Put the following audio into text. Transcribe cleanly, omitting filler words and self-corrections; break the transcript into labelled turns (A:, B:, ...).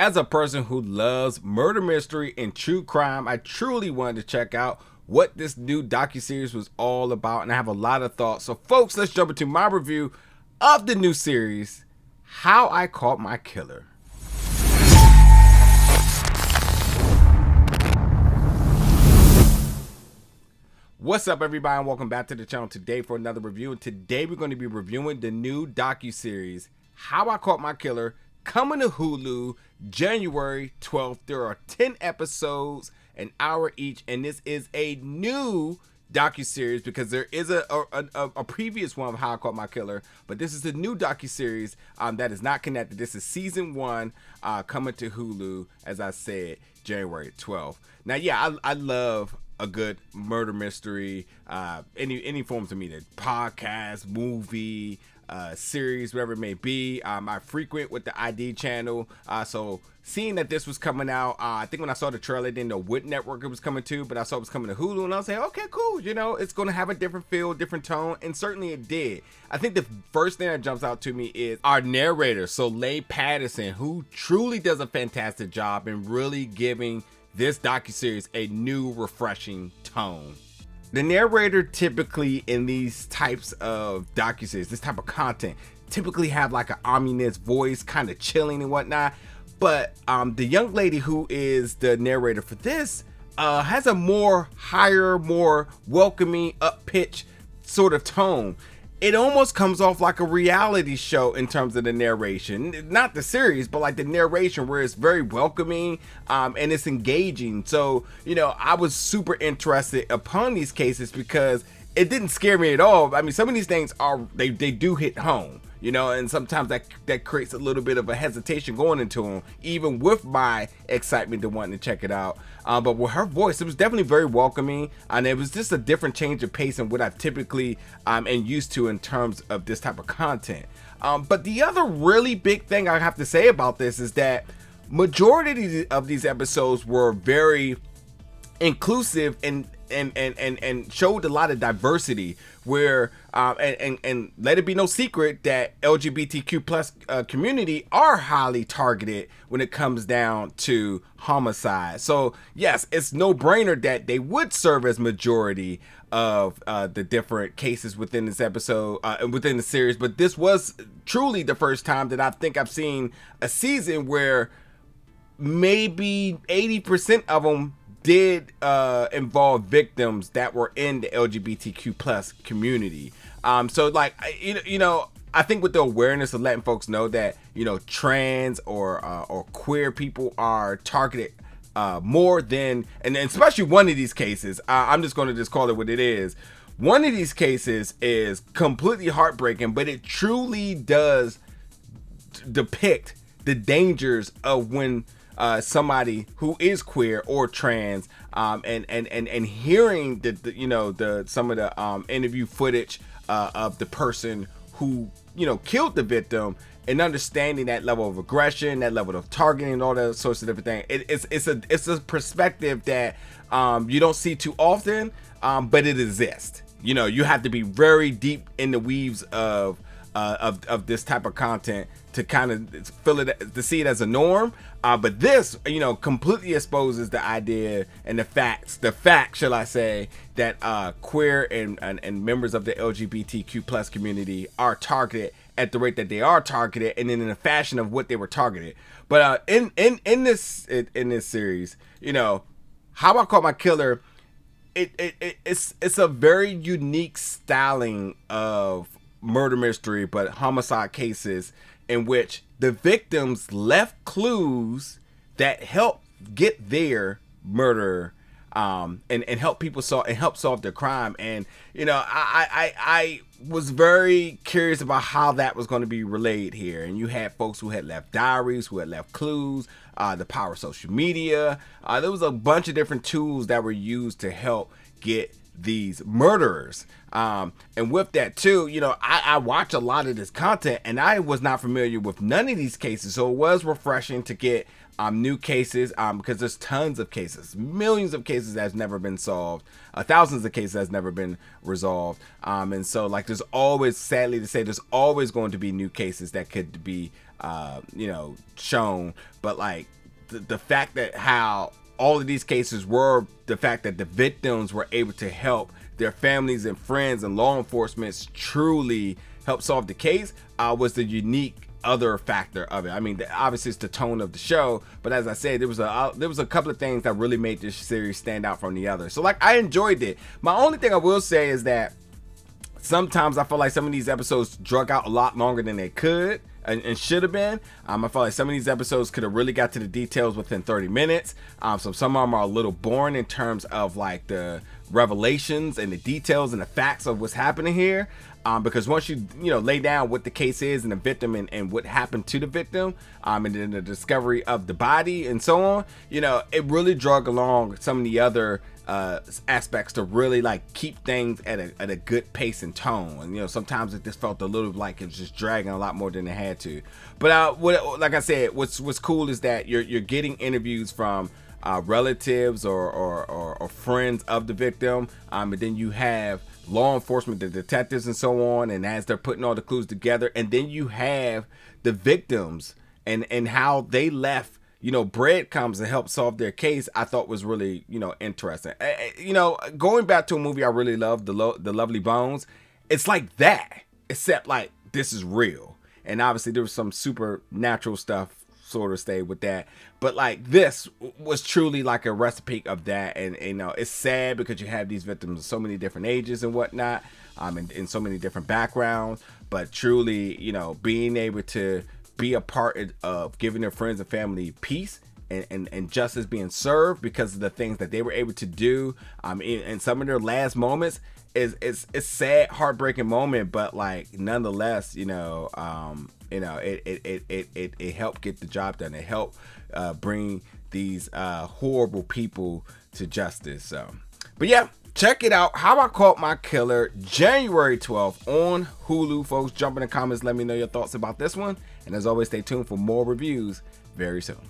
A: As a person who loves murder mystery and true crime, I truly wanted to check out what this new docu-series was all about, and I have a lot of thoughts. So folks, let's jump into my review of the new series, How I Caught My Killer. What's up, everybody, and welcome back to the channel today for another review. And today we're going to be reviewing the new docu-series, How I Caught My Killer, coming to Hulu January 12th. There are 10 episodes, an hour each, and this is a new docu-series because there is a previous one of How I Caught My Killer, but this is a new docu-series that is not connected. This is season 1 coming to Hulu, as I said, January 12th. Now, yeah, I love a good murder mystery, any forms of media, podcast, movie, series, whatever it may be. I frequent with the ID channel, so seeing that this was coming out, I think when I saw the trailer, I didn't know what network it was coming to, but I saw it was coming to Hulu, and I was like, okay, cool, you know, it's gonna have a different feel, different tone, and certainly it did. I think the first thing that jumps out to me is our narrator, Soleil Patterson, who truly does a fantastic job in really giving this docuseries a new, refreshing tone. The narrator typically in these types of docuseries, this type of content, typically have like an ominous voice, kind of chilling and whatnot. But the young lady who is the narrator for this has a more higher, more welcoming, up-pitch sort of tone. It almost comes off like a reality show in terms of the narration, not the series, but like the narration, where it's very welcoming and it's engaging. So, you know, I was super interested upon these cases because it didn't scare me at all. I mean, some of these things they do hit home, you know, and sometimes that creates a little bit of a hesitation going into them, even with my excitement to wanting to check it out. But with her voice, it was definitely very welcoming, and it was just a different change of pace than what I've typically and used to in terms of this type of content. But the other really big thing I have to say about this is that majority of these episodes were very inclusive and showed a lot of diversity, where and let it be no secret that LGBTQ plus community are highly targeted when it comes down to homicide. So yes, it's no brainer that they would serve as majority of the different cases within this episode within the series. But this was truly the first time that I think I've seen a season where maybe 80% of them did involve victims that were in the LGBTQ plus community. So like, you know, I think with the awareness of letting folks know that, you know, trans or queer people are targeted more than, and especially one of these cases, I'm just going to call it what it is. One of these cases is completely heartbreaking, but it truly does depict the dangers of when somebody who is queer or trans, and hearing the you know, some of the interview footage of the person who, you know, killed the victim, and understanding that level of aggression, that level of targeting, all that sorts of different things. It's a perspective that you don't see too often, but it exists. You know, you have to be very deep in the weaves of this type of content to kind of feel it, to see it as a norm. But this, you know, completely exposes the idea and the fact, shall I say, that queer and members of the LGBTQ plus community are targeted at the rate that they are targeted, and then in the fashion of what they were targeted. But in this series, you know, How I Caught My Killer, it's a very unique styling of murder mystery, but homicide cases in which the victims left clues that help get their murderer, and help people solve their crime. And you know, I was very curious about how that was going to be relayed here. And you had folks who had left diaries, who had left clues, the power of social media. There was a bunch of different tools that were used to help get these murderers. And with that too, you know, I watch a lot of this content and I was not familiar with none of these cases, so it was refreshing to get new cases, because there's tons of cases, millions of cases that's never been solved, thousands of cases that's never been resolved, and so like there's always, sadly to say, there's always going to be new cases that could be you know, shown. But like the fact that how all of these cases were, the fact that the victims were able to help their families and friends and law enforcement truly help solve the case, was the unique other factor of it. I mean, obviously it's the tone of the show, but as I said, there was a couple of things that really made this series stand out from the others. So like, I enjoyed it. My only thing I will say is that sometimes I feel like some of these episodes drug out a lot longer than they could and should have been. I feel like some of these episodes could have really got to the details within 30 minutes. So some of them are a little boring in terms of like the revelations and the details and the facts of what's happening here. Because once you know, lay down what the case is and the victim and what happened to the victim, and then the discovery of the body and so on, you know, it really drug along some of the other aspects to really like keep things at a good pace and tone. And you know, sometimes it just felt a little like it was just dragging a lot more than it had to. But like I said, what's cool is that you're getting interviews from relatives or friends of the victim, and then you have law enforcement, the detectives and so on, and as they're putting all the clues together, and then you have the victims and how they left, you know, breadcrumbs to help solve their case. I thought was really, you know, interesting. You know, going back to a movie I really loved, The Lovely Bones, it's like that, except like this is real, and obviously there was some supernatural stuff sort of stayed with that, but like this was truly like a recipe of that. And you know, it's sad because you have these victims of so many different ages and whatnot, and in so many different backgrounds, but truly, you know, being able to be a part of giving their friends and family peace and justice being served because of the things that they were able to do in some of their last moments is sad, heartbreaking moment, but like nonetheless, you know, it helped get the job done. It helped bring these horrible people to justice. So, but yeah, check it out. How I Caught My Killer, January 12th on Hulu, folks. Jump in the comments, let me know your thoughts about this one. And as always, stay tuned for more reviews very soon.